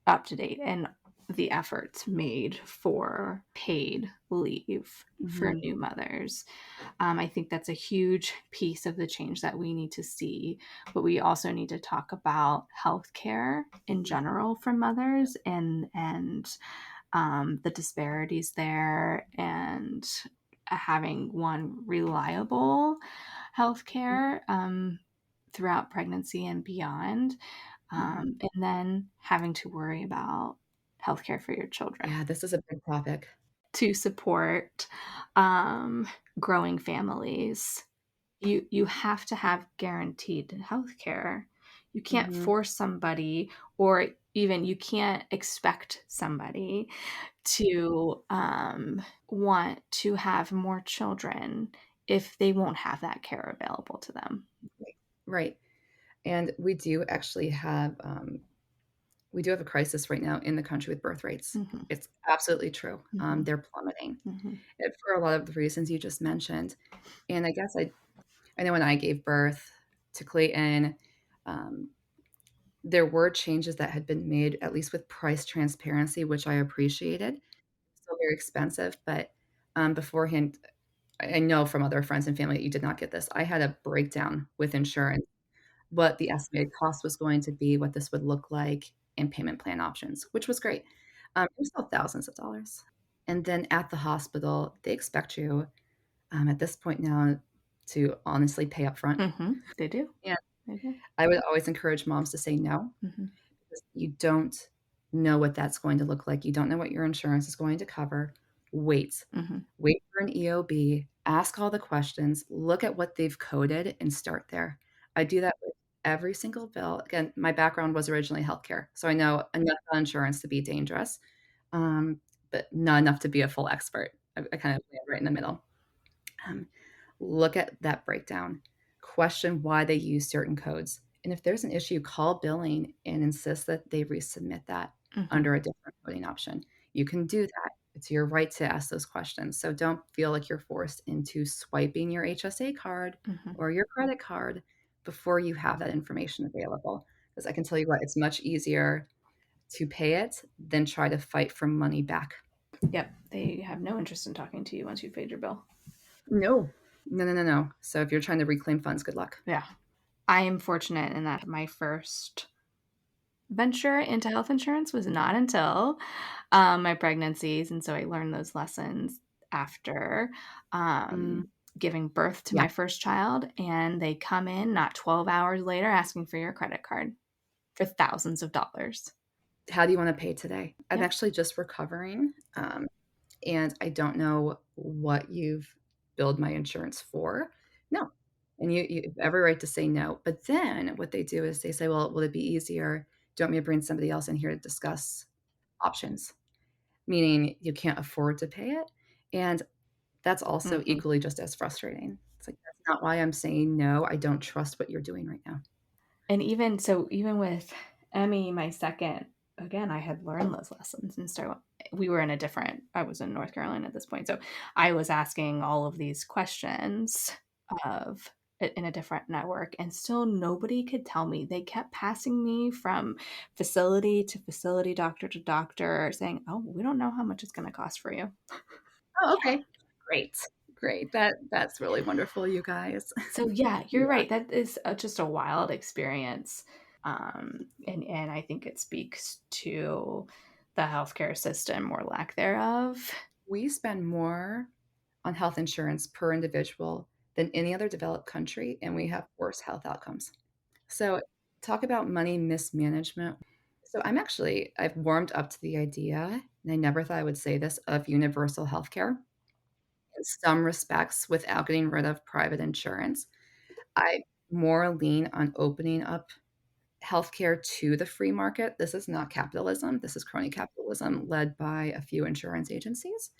up to date in the efforts made for paid leave for Mhm. new mothers. I think that's a huge piece of the change that we need to see. But we also need to talk about healthcare in Mhm. general for mothers and the disparities there, and having one reliable healthcare throughout pregnancy and beyond, Mhm. and then having to worry about healthcare for your children Yeah, this is a big topic. to support um, growing families. You have to have guaranteed health care. You can't Mhm. force somebody, or even you can't expect somebody to want to have more children if they won't have that care available to them. Right. Right. And we do have a crisis right now in the country with birth rates. Hmm. It's absolutely true. Hmm. They're plummeting, Hmm. and for a lot of the reasons you just mentioned. And I know when I gave birth to Clayton, um, there were changes that had been made, at least with price transparency, which I appreciated. Still very expensive, but, beforehand, I know from other friends and family that you did not get this. I had a breakdown with insurance, what the estimated cost was going to be, what this would look like, and payment plan options, which was great. It was still thousands of dollars. And then at the hospital, they expect you, at this point now, to honestly pay upfront. Hmm. They do. And They do. I would always encourage moms to say no, Hmm. because you don't know what that's going to look like. You don't know what your insurance is going to cover. Wait. Hmm. Wait for an EOB, ask all the questions, look at what they've coded, and start there. I do that with every single bill. Again, my background was originally healthcare, so I know enough about insurance to be dangerous, um, but not enough to be a full expert. I kind of land right in the middle. Um, Look at that breakdown, question why they use certain codes. And if there's an issue, call billing and insist that they resubmit that Hmm. under a different coding option. You can do that. It's your right to ask those questions. So don't feel like you're forced into swiping your HSA card Hmm. or your credit card before you have that information available. Because I can tell you what, it's much easier to pay it than try to fight for money back. Yep. They have no interest in talking to you once you've paid your bill. No. No, no, no, no. So if you're trying to reclaim funds, good luck. Yeah. I am fortunate in that my first venture into health insurance was not until my pregnancies. And so I learned those lessons after Mm, giving birth to yeah. my first child. And they come in not 12 hours later asking for your credit card for thousands of dollars. How do you wanna pay today? I'm Yep. actually just recovering, and I don't know what you've billed my insurance for. No. And you have every right to say no, but then what they do is they say, "Well, will it be easier? Do you want me to bring somebody else in here to discuss options?" Meaning you can't afford to pay it, and that's also Hmm. equally just as frustrating. It's like, "That's not why I'm saying no. I don't trust what you're doing right now." And even so, even with Emmy, my second, again, I had learned those lessons. And so we were in a different, I was in North Carolina at this point. So I was asking all of these questions of in a different network, and still nobody could tell me. They kept passing me from facility to facility, doctor to doctor, saying, "Oh, we don't know how much it's going to cost for you." Oh, okay. Great. Great. That's really wonderful, you guys. So yeah, you're Yeah. right. That is just a wild experience, and I think it speaks to the healthcare system or lack thereof. We spend more on health insurance per individual than any other developed country, and we have worse health outcomes. So, talk about money mismanagement. So, I've warmed up to the idea, and I never thought I would say this, of universal healthcare in some respects without getting rid of private insurance. I more lean on opening up healthcare to the free market. This is not capitalism. This is crony capitalism led by a few insurance agencies.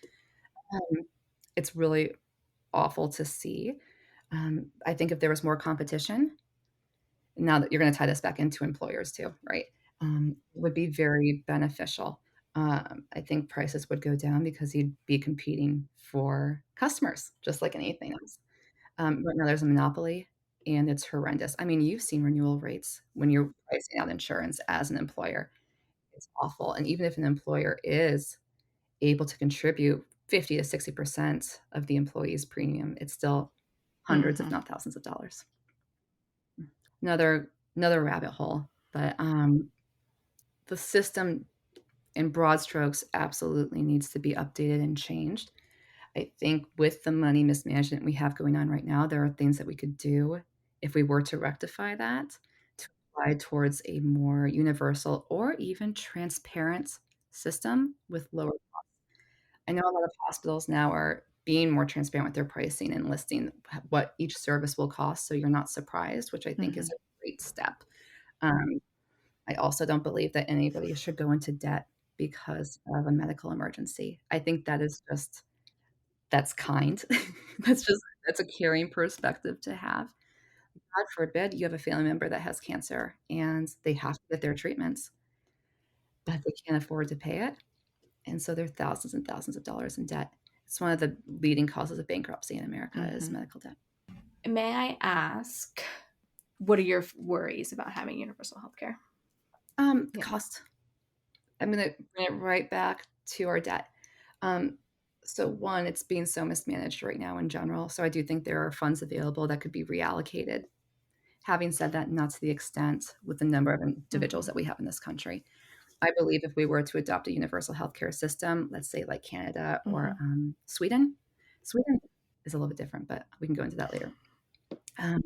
Um, it's really awful to see. I think if there was more competition, now that you're going to tie this back into employers too, right? Would be very beneficial. I think prices would go down because you'd be competing for customers, just like anything else. Right now, there's a monopoly, and it's horrendous. I mean, you've seen renewal rates when you're pricing out insurance as an employer. It's awful. And even if an employer is able to contribute 50 to 60% of the employee's premium, it's still hundreds, if Hmm. not thousands of dollars. Another rabbit hole, but, the system in broad strokes absolutely needs to be updated and changed. I think with the money mismanagement we have going on right now, there are things that we could do if we were to rectify that, to apply towards a more universal or even transparent system with lower. I know a lot of hospitals now are being more transparent with their pricing and listing what each service will cost, so you're not surprised, which I think is Hmm. a great step. Um, I also don't believe that anybody should go into debt because of a medical emergency. I think that is just that's kind. That's a caring perspective to have. God forbid you have a family member that has cancer and they have to get their treatments, but they can't afford to pay it, and so they're thousands and thousands of dollars in debt. It's one of the leading causes of bankruptcy in America is Hmm. medical debt. May I ask, what are your worries about having universal healthcare? The Yeah. cost. I'm gonna bring it right back to our debt. Um, so one, it's being so mismanaged right now in general, so I do think there are funds available that could be reallocated. Having said that, not to the extent with the number of individuals Hmm. that we have in this country. I believe if we were to adopt a universal healthcare system, let's say like Canada or, Hmm. Sweden is a little bit different, but we can go into that later. Um,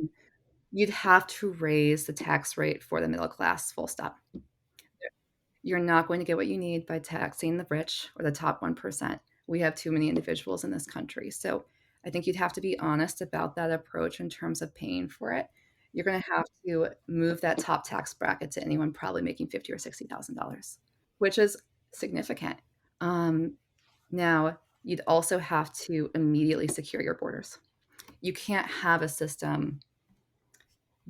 you'd have to raise the tax rate for the middle class, full stop. You're not going to get what you need by taxing the rich or the top 1%. We have too many individuals in this country. So I think you'd have to be honest about that approach in terms of paying for it. You're going to have to move that top tax bracket to anyone probably making $50,000 or $60,000, which is significant. Um, now, you'd also have to immediately secure your borders. You can't have a system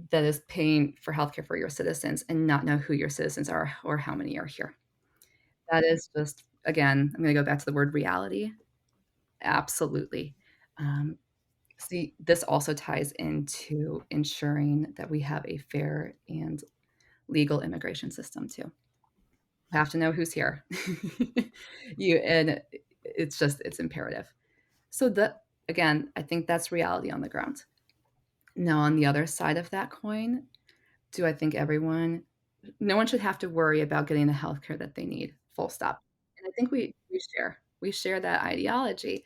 that is paying for healthcare for your citizens and not know who your citizens are or how many are here. That is just again, I'm gonna go back to the word reality. Absolutely. Um, see, this also ties into ensuring that we have a fair and legal immigration system too. You have to know who's here. It's imperative. So that again, I think that's reality on the ground. Now on the other side of that coin, do I think no one should have to worry about getting the healthcare that they need, full stop. And I think we share that ideology.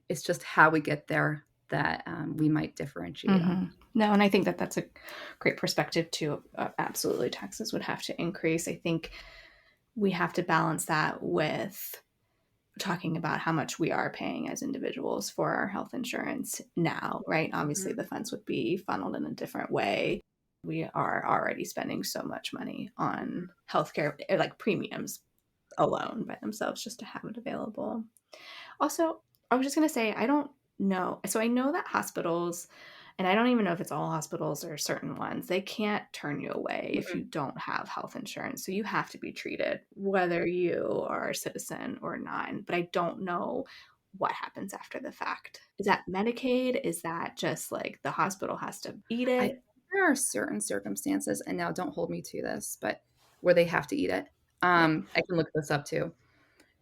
It's just how we get there that, we might differentiate on. Hmm. No, and I think that that's a great perspective too. Absolutely, taxes would have to increase. I think we have to balance that with talking about how much we are paying as individuals for our health insurance now, right? Obviously, Mhm. the funds would be funneled in a different way. We are already spending so much money on healthcare, like premiums alone by themselves, just to have it available. Also, I was just going to say, I don't know. So I know that hospitals, and I don't even know if it's all hospitals or certain ones, they can't turn you away if Mhm. you don't have health insurance. So you have to be treated whether you are a citizen or not. But I don't know what happens after the fact. Is that Medicaid? Is that just like the hospital has to eat I think it? there are certain circumstances, and now don't hold me to this, but where they have to eat it. Yeah. I can look this up too.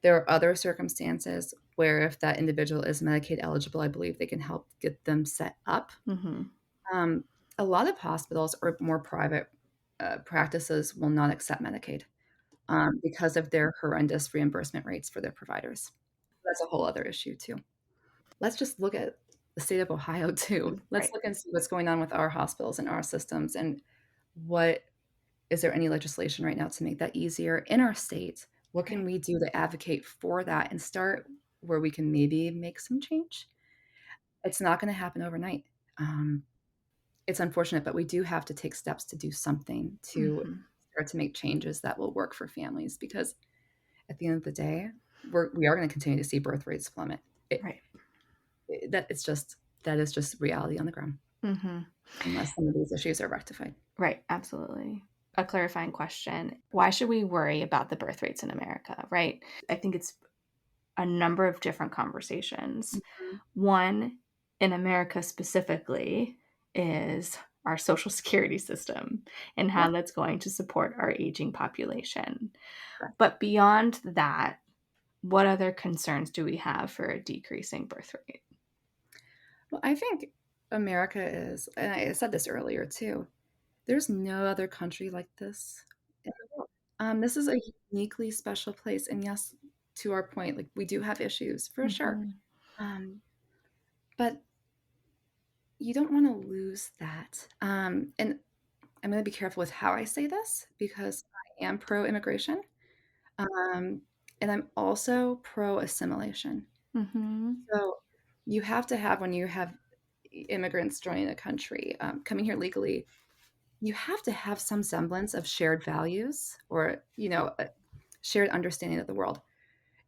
There are other circumstances where if that individual is Medicaid eligible, I believe they can help get them set up. Mm-hmm. Um, a lot of hospitals or more private practices will not accept Medicaid because of their horrendous reimbursement rates for their providers. That's a whole other issue too. Let's just look at the state of Ohio too. Let's Right. look and see what's going on with our hospitals and our systems, and what is there any legislation right now to make that easier in our state? What can Right. we do to advocate for that and start where we can maybe make some change? It's not going to happen overnight. Um, it's unfortunate, but we do have to take steps to do something to Mm-hmm. start to make changes that will work for families, because at the end of the day, we are going to continue to see birth rates plummet. Right. That is just reality on the ground Mm-hmm. unless some of these issues are rectified. Right. Absolutely. A clarifying question. Why should we worry about the birth rates in America? Right. I think it's a number of different conversations. Mhm. One, in America specifically, is our social security system and Yeah, how that's going to support our aging population. correct. But beyond that, what other concerns do we have for a decreasing birth rate? Well, I think America is, and I said this earlier too, there's no other country like this in the world. This is a uniquely special place. And yes, to our point, like we do have issues for sure. Mm-hmm. Um, but you don't want to lose that. And I'm going to be careful with how I say this because I am pro immigration. Um, and I'm also pro assimilation. Mm-hmm. So you have to have, when you have immigrants joining a country, coming here legally, you have to have some semblance of shared values or, a shared understanding of the world.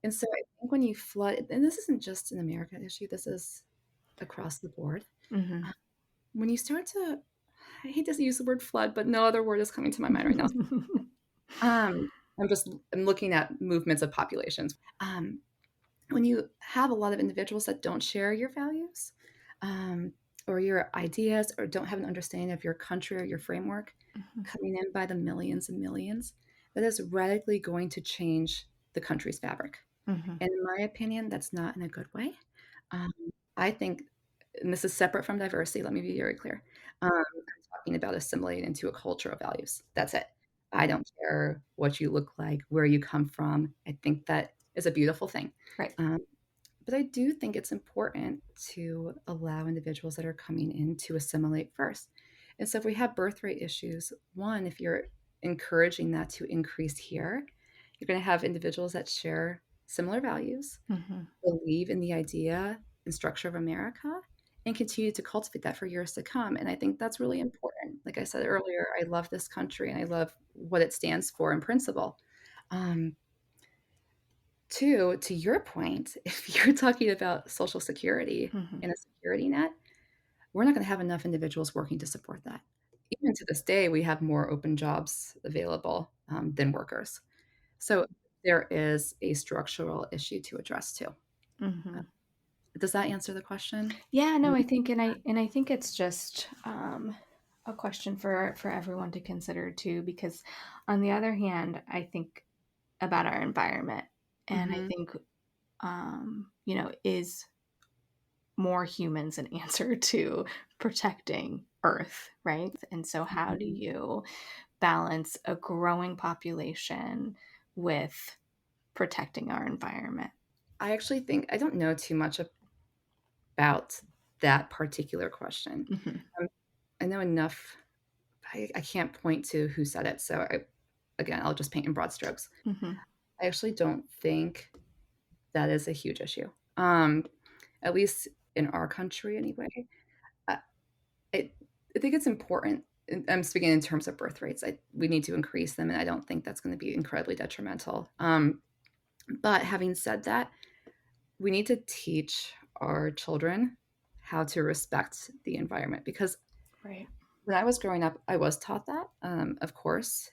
And so I think when you flood, and this isn't just an American issue, this is across the board. Mm-hmm. Uh, When you start to, I hate to use the word flood, but no other word is coming to my mind right now. Um, I'm looking at movements of populations. When you have a lot of individuals that don't share your values, um, or your ideas, or don't have an understanding of your country or your framework, coming in by the millions and millions, that is radically going to change the country's fabric. Mm-hmm. And in my opinion, that's not in a good way. Um, I think, and this is separate from diversity, let me be very clear. I'm talking about assimilating into a culture of values. That's it. I don't care what you look like, where you come from. I think that is a beautiful thing. Right. Um, but I do think it's important to allow individuals that are coming in to assimilate first. And so if we have birth rate issues, one, if you're encouraging that to increase here, you're going to have individuals that share similar values, Mm-hmm. believe in the idea and structure of America, and continue to cultivate that for years to come. And I think that's really important. Like I said earlier, I love this country and I love what it stands for in principle. Um, Two, to your point, if you're talking about Social Security Mm-hmm. and a security net, we're not going to have enough individuals working to support that. Even to this day, we have more open jobs available than workers. So there is a structural issue to address too. Uh, Mm-hmm. Does that answer the question? Yeah, no, I think, and I think it's just a question for everyone to consider too, because on the other hand, I think about our environment, and I Mm-hmm. think is more humans an answer to protecting Earth, right? And so, how do Mm-hmm. you balance a growing population with protecting our environment? I actually think I don't know too much about that particular question. Hmm. Um, I know enough. I can't point to who said it, so again, I'll just paint in broad strokes. Hmm. I actually don't think that is a huge issue, at least in our country anyway. Uh, I, I think it's important. I'm speaking in terms of birth rates. We need to increase them, and I don't think that's going to be incredibly detrimental. But having said that, we need to teach our children how to respect the environment, because Right. when I was growing up, I was taught that, of course,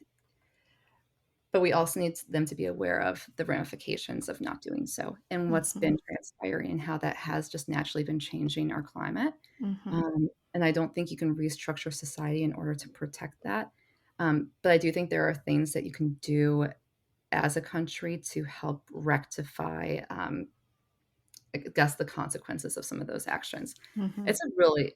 but we also need them to be aware of the ramifications of not doing so and what's Hmm. been transpiring and how that has just naturally been changing our climate. Hmm. And I don't think you can restructure society in order to protect that. But I do think there are things that you can do as a country to help rectify, I guess, the consequences of some of those actions. Mm-hmm. It's a really,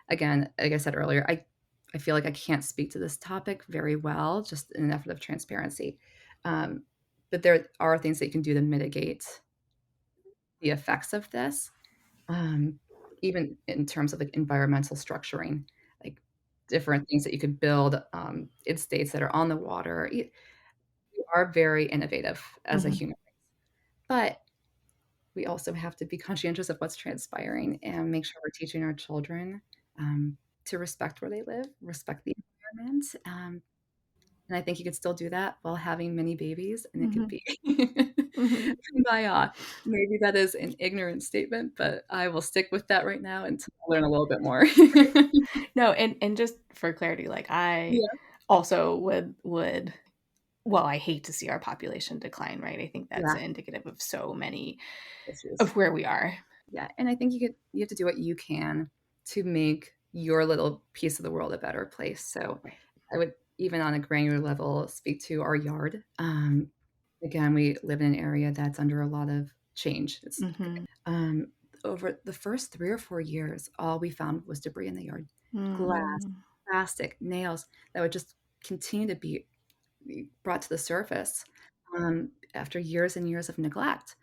again, like I said earlier, I feel like I can't speak to this topic very well, just in an effort of transparency. Um, but there are things that you can do to mitigate the effects of this, um, even in terms of like environmental structuring, like different things that you could build in states that are on the water. We are very innovative as a Mm-hmm. human, but we also have to be conscientious of what's transpiring and make sure we're teaching our children to respect where they live, respect the environment. And I think you could still do that while having many babies, and it could Mm-hmm. be Mm-hmm. my maybe that is an ignorant statement, but I will stick with that right now until I learn a little bit more. Right. No, and just for clarity, like I Yeah, also would well, I hate to see our population decline, right? I think that's yeah, indicative of so many issues. of where we are. Yeah, and I think you have to do what you can to make your little piece of the world a better place. So Right. I would, even on a granular level, speak to our yard. Again, we live in an area that's under a lot of change. It's Mm-hmm. um, over the first 3 or 4 years, all we found was debris in the yard, glass, Mm-hmm. plastic, nails that would just continue to be brought to the surface after years and years of neglect.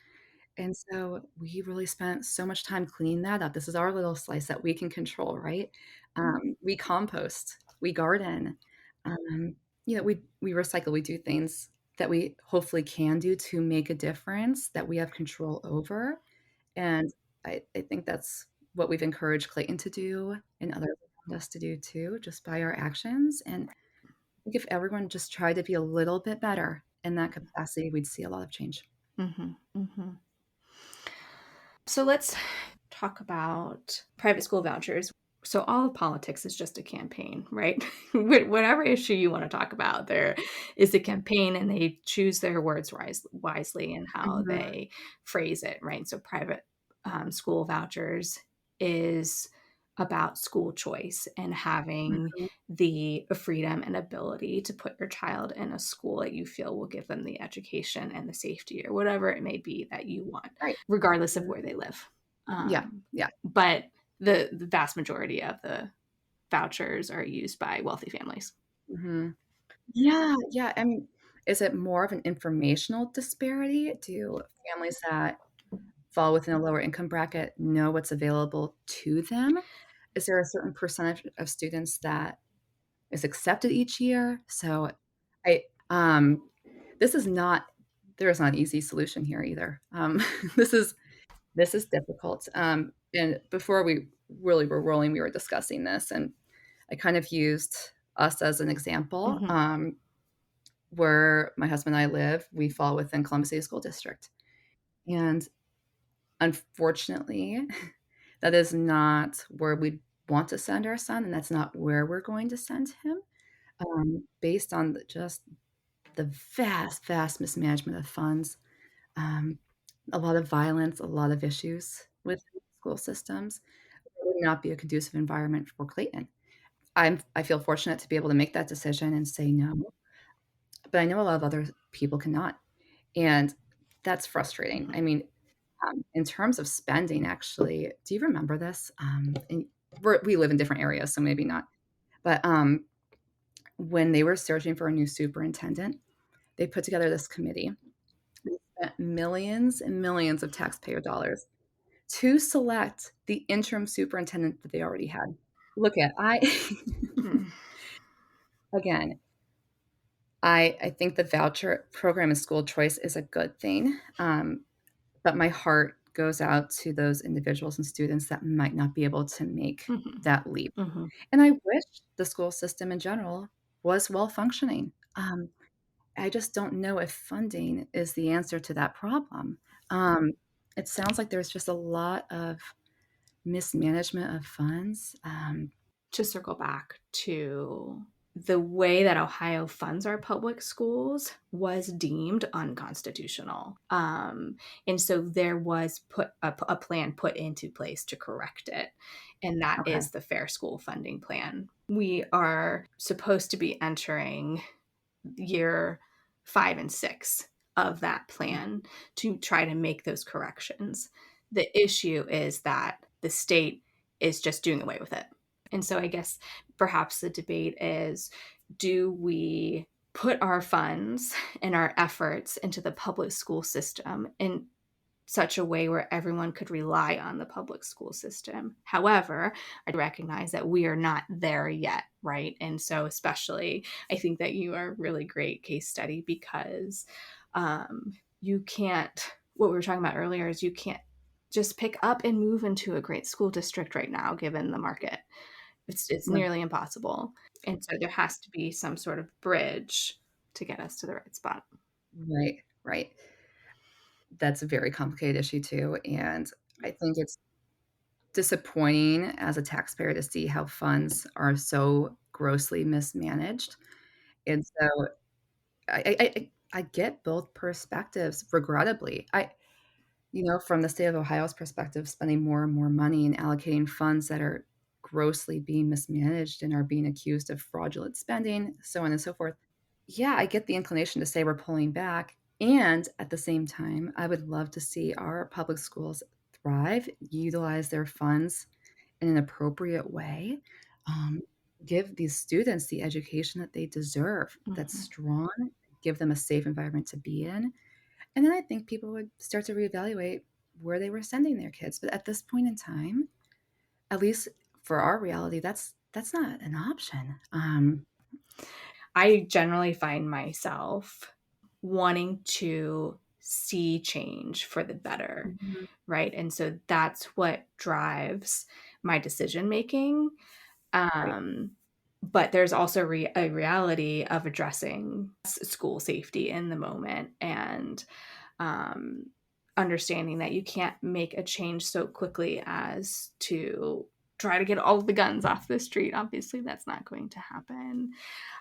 And so we really spent so much time cleaning that up. This is our little slice that we can control, right? We compost, we garden, um, we recycle, we do things that we hopefully can do to make a difference that we have control over. And I think that's what we've encouraged Clayton to do and others around us to do too, just by our actions. And I think if everyone just tried to be a little bit better in that capacity, we'd see a lot of change. Mm-hmm. Mm-hmm. So let's talk about private school vouchers. So all of politics is just a campaign, right? Whatever issue you want to talk about, there is a campaign, and they choose their words wisely in how Mhm, they phrase it, right? So private school vouchers is about school choice and having mhm. the freedom and ability to put your child in a school that you feel will give them the education and the safety or whatever it may be that you want, Right. regardless of Mhm. where they live. Yeah, Um, yeah. but the vast majority of the vouchers are used by wealthy families. Mhm. Yeah, yeah, I mean, is it more of an informational disparity? Do families that fall within a lower income bracket know what's available to them? Is there a certain percentage of students that is accepted each year? So I this is not there is not an easy solution here either. This is this is difficult. And before we really were rolling, we were discussing this, and I kind of used us as an example. Mm-hmm. Where my husband and I live, we fall within Columbus City School District. And unfortunately, that is not where we want to send our son, and that's not where we're going to send him, based on just the vast, vast mismanagement of funds, um, a lot of violence, a lot of issues with school systems. It would not be a conducive environment for Clayton. I feel fortunate to be able to make that decision and say no, but I know a lot of other people cannot. And that's frustrating. Mm-hmm. I mean, in terms of spending, actually, do you remember this? And we live in different areas, so maybe not. But when they were searching for a new superintendent, they put together this committee. They spent millions and millions of taxpayer dollars to select the interim superintendent that they already had. Look at I again. I think the voucher program and school choice is a good thing. But my heart goes out to those individuals and students that might not be able to make Mm-hmm. that leap. Mm-hmm. And I wish the school system in general was well functioning. I just don't know if funding is the answer to that problem. Um, it sounds like there's just a lot of mismanagement of funds. To circle back to the way that Ohio funds our public schools was deemed unconstitutional. And so there was put a plan put into place to correct it. And that Okay. is the Fair School Funding Plan. We are supposed to be entering year 5 and 6 of that plan to try to make those corrections. The issue is that the state is just doing away with it. And so I guess perhaps the debate is, do we put our funds and our efforts into the public school system in such a way where everyone could rely on the public school system? However, I recognize that we are not there yet, right? And so, especially, I think that you are a really great case study because you can't, what we were talking about earlier is you can't just pick up and move into a great school district right now, given the market. It's No. nearly impossible. And so there has to be some sort of bridge to get us to the right spot. Right, right. That's a very complicated issue too, and I think it's disappointing as a taxpayer to see how funds are so grossly mismanaged, and so I get both perspectives, regrettably. From the state of Ohio's perspective, spending more and more money and allocating funds that are grossly being mismanaged and are being accused of fraudulent spending, so on and so forth. Yeah, I get the inclination to say we're pulling back, and at the same time, I would love to see our public schools thrive, utilize their funds in an appropriate way, um, give these students the education that they deserve, that's Mhm. strong, give them a safe environment to be in, and then I think people would start to reevaluate where they were sending their kids, but at this point in time, at least for our reality, that's not an option. I generally find myself wanting to see change for the better, Mhm. right? And so that's what drives my decision making. Right. Um, but there's also a reality of addressing school safety in the moment and um, understanding that you can't make a change so quickly as to try to get all of the guns off the street. Obviously, that's not going to happen.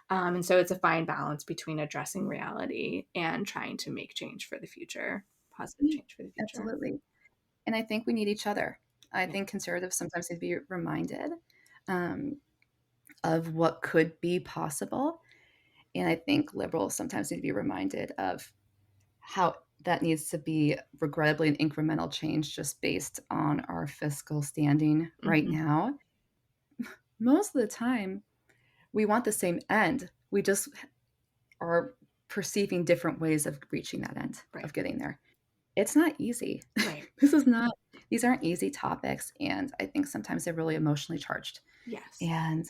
And so it's a fine balance between addressing reality and trying to make change for the future, positive Yeah, change for the future. absolutely. And I think we need each other. I Yeah. think conservatives sometimes need to be reminded um, of what could be possible. And I think liberals sometimes need to be reminded of how that needs to be regrettably an incremental change just based on our fiscal standing right Mm-hmm. now. Most of the time, we want the same end. We just are perceiving different ways of reaching that end, Right. of getting there. It's not easy. Right. This is not, these aren't easy topics. And I think sometimes they're really emotionally charged. Yes. And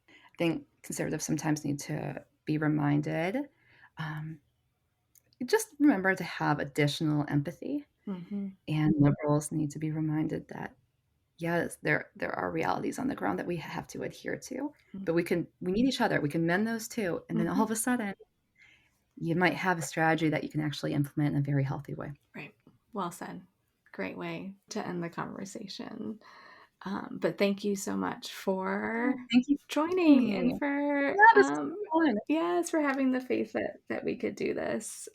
I think conservatives sometimes need to be reminded, um, just remember to have additional empathy. Mm-hmm. And liberals need to be reminded that, yes, there are realities on the ground that we have to adhere to, but we need each other. We can mend those too. And then all Mm-hmm. of a sudden, you might have a strategy that you can actually implement in a very healthy way. Right. Well said. Great way to end the conversation. But thank you so much for Oh, thank you for having joining me. and for Yeah, this was fun. yes, for having the faith that we could do this.